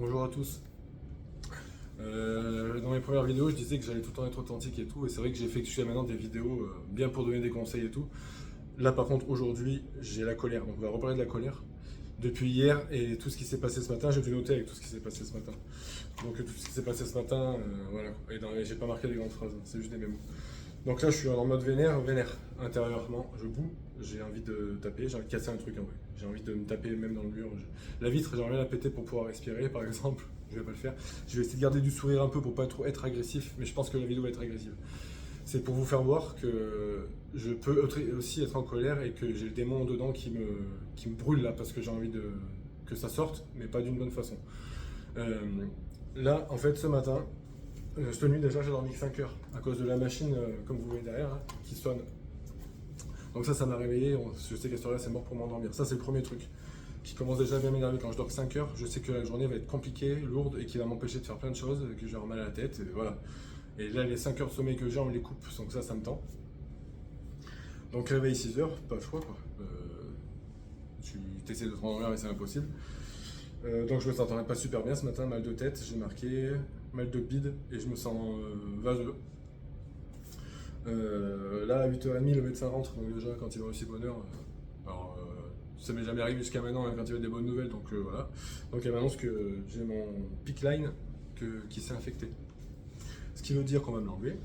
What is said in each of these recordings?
Bonjour à tous. Dans mes premières vidéos, je disais que j'allais tout le temps être authentique et tout, et c'est vrai que j'effectue jusqu'à maintenant des vidéos bien pour donner des conseils et tout. Là, par contre, aujourd'hui, j'ai la colère, donc on va reparler de la colère. Depuis hier et tout ce qui s'est passé ce matin, j'ai tout noté avec tout ce qui s'est passé ce matin. Donc tout ce qui s'est passé ce matin, voilà. Et j'ai pas marqué des grandes phrases, hein, c'est juste des mémos. Donc là, je suis en mode vénère, vénère. Intérieurement, je boue, j'ai envie de taper, j'ai envie de casser un truc en vrai. J'ai envie de me taper même dans le mur. La vitre, j'aimerais bien la péter pour pouvoir respirer, par exemple. Je vais pas le faire. Je vais essayer de garder du sourire un peu pour pas trop être agressif, mais je pense que la vidéo va être agressive. C'est pour vous faire voir que je peux aussi être en colère et que j'ai le démon dedans qui me brûle là parce que j'ai envie que ça sorte, mais pas d'une bonne façon. Euh, Là, en fait, ce matin, cette nuit déjà, j'ai dormi que 5 heures à cause de la machine, comme vous voyez derrière, là, qui sonne. Donc ça m'a réveillé. Je sais qu'à cette heure-là, c'est mort pour m'endormir. Ça, c'est le premier truc qui commence déjà à bien m'énerver. Quand je dors 5 heures, je sais que la journée va être compliquée, lourde et qui va m'empêcher de faire plein de choses, que j'ai mal à la tête. Et voilà. Et là, les 5 heures de sommeil que j'ai, on me les coupe. Donc ça me tend. Donc réveil 6 heures, pas le choix quoi. Tu essaies de te rendormir mais c'est impossible. Donc je me sentais pas super bien ce matin, mal de tête, j'ai marqué, mal de bide et je me sens vaseux. Là à 8h30 le médecin rentre, donc déjà quand il va aussi bonne heure, ça m'est jamais arrivé jusqu'à maintenant hein, quand il y a des bonnes nouvelles, donc voilà. Donc elle m'annonce que j'ai mon PICC line qui s'est infecté. Ce qui veut dire qu'on va me l'enlever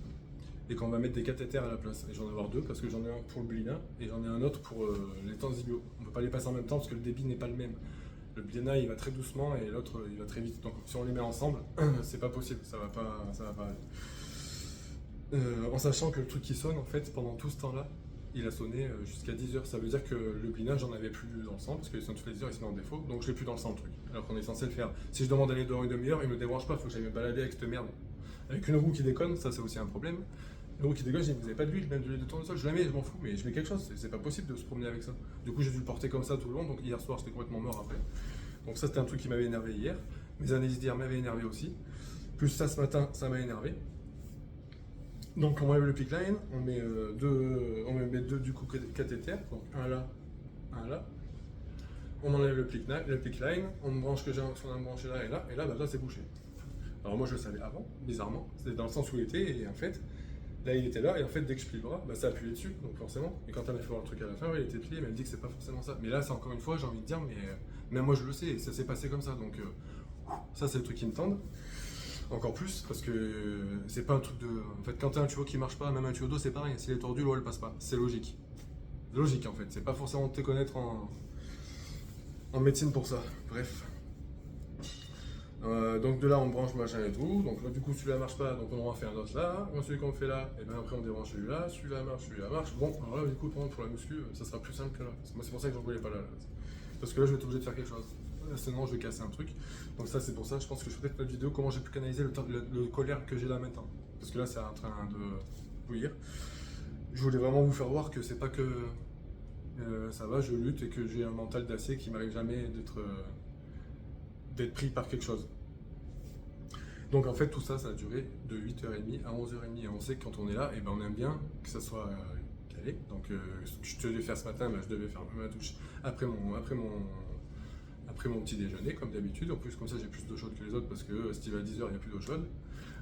et qu'on va mettre des cathéters à la place. Et j'en ai avoir deux parce que j'en ai un pour le Blina et j'en ai un autre pour les Tanzibio. On ne peut pas les passer en même temps parce que le débit n'est pas le même. Le Blina il va très doucement et l'autre il va très vite. Donc si on les met ensemble, c'est pas possible, ça va pas aller. En sachant que le truc qui sonne en fait pendant tout ce temps-là, il a sonné jusqu'à 10 heures. Ça veut dire que le Blina j'en avais plus dans le sang parce qu'il sonne toutes les 10 heures et c'est en défaut. Donc je l'ai plus dans le sang le truc. Alors qu'on est censé le faire. Si je demande d'aller dehors une demi-heure, il me dérange pas, faut que j'aille me balader avec cette merde. Avec une roue qui déconne, ça c'est aussi un problème. Une roue qui déconne, j'ai dit, vous avez pas d'huile, même de l'huile de tournesol, je la mets, je m'en fous, mais je mets quelque chose, c'est pas possible de se promener avec ça. Du coup j'ai dû le porter comme ça tout le long, donc hier soir j'étais complètement mort après. Donc ça c'était un truc qui m'avait énervé hier. Mes analyses d'hier m'avaient énervé aussi. Plus ça ce matin, ça m'a énervé. Donc on enlève le PICC line, on met deux du coup cathéter, donc un là, un là. On enlève le PICC line, on me branche que j'ai on a branché là, et là, bah, là c'est bouché. Alors moi je le savais avant, bizarrement, c'était dans le sens où il était, et en fait, là il était là, et en fait dès que je plie le bras, bah, ça appuyait dessus, donc forcément. Et quand elle m'a fait voir le truc à la fin, ouais, il était plié, mais elle me dit que c'est pas forcément ça. Mais là c'est encore une fois, j'ai envie de dire, mais même moi je le sais, et ça s'est passé comme ça, donc ça c'est le truc qui me tend. Encore plus, parce que c'est pas un truc de... En fait quand t'as un tuyau qui marche pas, même un tuyau d'eau c'est pareil, s'il est tordu, l'eau elle passe pas, c'est logique. Logique en fait, c'est pas forcément de te connaître en médecine pour ça, bref. Donc de là on branche machin et tout, donc là du coup celui-là marche pas, donc on en refait un autre là, moi celui qu'on fait là, et bien après on débranche celui-là marche, bon alors là du coup pour la muscu ça sera plus simple que là, moi c'est pour ça que j'en voulais pas là, parce que là je vais être obligé de faire quelque chose, sinon je vais casser un truc, donc ça c'est pour ça je pense que je ferai peut-être une vidéo comment j'ai pu canaliser le colère que j'ai là maintenant, parce que là c'est en train de bouillir, je voulais vraiment vous faire voir que c'est pas que ça va, je lutte et que j'ai un mental d'acier qui m'arrive jamais d'être pris par quelque chose. Donc en fait tout ça, ça a duré de 8h30 à 11h30 et on sait que quand on est là, et ben on aime bien que ça soit calé. Donc ce que je devais faire ce matin, ben, je devais faire ma douche après mon petit déjeuner comme d'habitude. En plus comme ça j'ai plus d'eau chaude que les autres parce que si tu vas à 10h il n'y a plus d'eau chaude.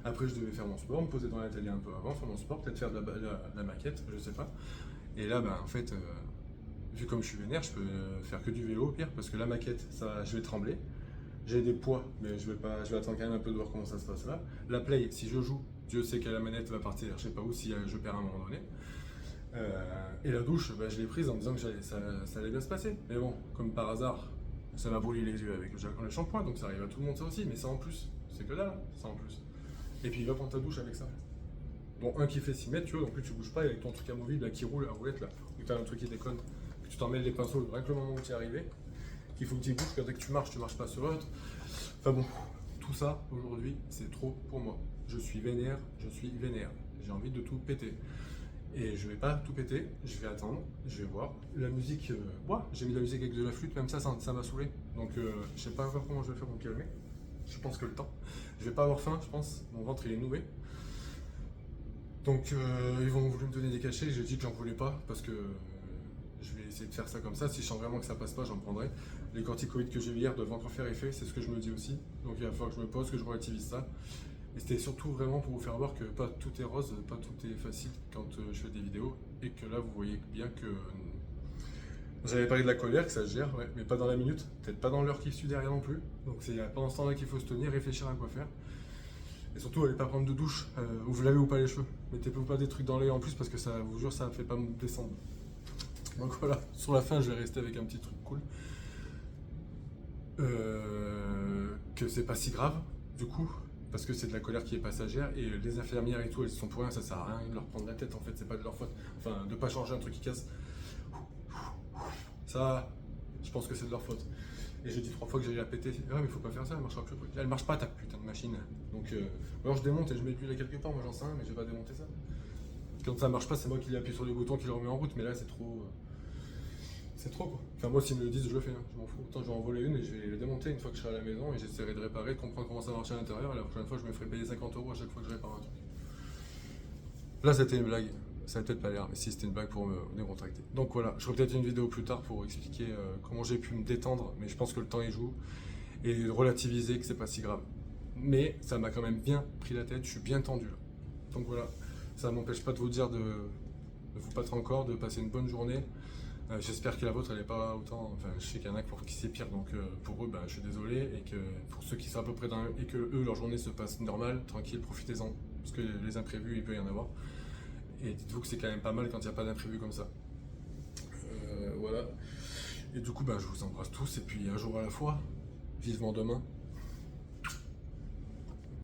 Après je devais faire mon sport, me poser dans l'atelier un peu avant, faire mon sport, peut-être faire de la maquette, je sais pas. Et là ben en fait, vu comme je suis vénère, je peux faire que du vélo au pire parce que la maquette, ça, je vais trembler. J'ai des poids, mais je vais attendre quand même un peu de voir comment ça se passe là. La play, si je joue, Dieu sait que la manette va partir, je sais pas où, si je perds à un moment donné. Et la douche, bah, je l'ai prise en me disant que ça allait bien se passer. Mais bon, comme par hasard, ça m'a brûlé les yeux avec le shampoing, donc ça arrive à tout le monde ça aussi, mais ça en plus, c'est que là, ça en plus. Et puis va prendre ta douche avec ça. Bon, un qui fait 6 mètres, tu vois, donc plus tu bouges pas avec ton truc amovible là qui roule, la roulette là, ou t'as un truc qui déconne, que tu t'en mêles les pinceaux, rien que le moment où tu es arrivé, qu'il faut que tu bouges, que dès que tu marches pas sur l'autre. Enfin bon, tout ça aujourd'hui, c'est trop pour moi. Je suis vénère, j'ai envie de tout péter. Et je vais pas tout péter, je vais attendre, je vais voir. La musique, j'ai mis de la musique avec de la flûte, même ça m'a saoulé. Donc je sais pas encore comment je vais faire pour me calmer. Je pense que le temps. Je vais pas avoir faim, je pense. Mon ventre il est noué. Donc ils vont voulu me donner des cachets, j'ai dit que j'en voulais pas parce que je vais essayer de faire ça comme ça. Si je sens vraiment que ça passe pas, j'en prendrai. Les corticoïdes que j'ai eu hier doivent encore faire effet, c'est ce que je me dis aussi. Donc il va falloir que je me pose, que je relativise ça. Et c'était surtout vraiment pour vous faire voir que pas tout est rose, pas tout est facile quand je fais des vidéos. Et que là, vous voyez bien que j'avais parlé de la colère, que ça se gère, ouais, mais pas dans la minute, peut-être pas dans l'heure qui suit derrière non plus. Donc c'est pendant ce temps-là qu'il faut se tenir, réfléchir à quoi faire. Et surtout, allez pas prendre de douche, ou vous lavez ou pas les cheveux. Mettez-vous pas des trucs dans l'œil en plus parce que ça, vous jure, ça ne fait pas me descendre. Donc voilà, sur la fin, je vais rester avec un petit truc cool. Que c'est pas si grave, du coup, parce que c'est de la colère qui est passagère. Et les infirmières et tout, elles sont pour rien, ça sert à rien de leur prendre la tête en fait, c'est pas de leur faute. Enfin, de pas changer un truc qui casse. Ça, je pense que c'est de leur faute. Et j'ai dit 3 fois que j'allais la péter. Ouais, mais faut pas faire ça, elle marchera plus. Elle marche pas ta putain de machine. Donc, alors je démonte et je mets plus là quelque part, moi j'en sais rien, mais je vais pas démonter ça. Quand ça marche pas, c'est moi qui appuie sur les boutons, qui le remet en route, mais là c'est trop. C'est trop quoi. Enfin, moi s'ils me le disent, je le fais, hein. Je m'en fous. Autant je vais en voler une et je vais le démonter une fois que je serai à la maison et j'essaierai de réparer, de comprendre comment ça marche à l'intérieur. Et la prochaine fois, je me ferai payer 50 € à chaque fois que je répare un truc. Là, c'était une blague. Ça n'a peut-être pas l'air, mais si c'était une blague pour me décontracter. Donc voilà, je ferai peut-être une vidéo plus tard pour expliquer comment j'ai pu me détendre, mais je pense que le temps y joue, et relativiser que c'est pas si grave. Mais ça m'a quand même bien pris la tête, je suis bien tendu là. Donc voilà, ça ne m'empêche pas de vous dire de vous battre encore, de passer une bonne journée. J'espère que la vôtre elle n'est pas autant. Enfin, je sais qu'il y en a pour qui c'est pire, donc pour eux, je suis désolé, et que pour ceux qui sont à peu près dans et que eux leur journée se passe normale, tranquille, profitez-en, parce que les imprévus il peut y en avoir. Et dites-vous que c'est quand même pas mal quand il n'y a pas d'imprévu comme ça. Voilà. Et du coup, je vous embrasse tous, et puis un jour à la fois, vivement demain.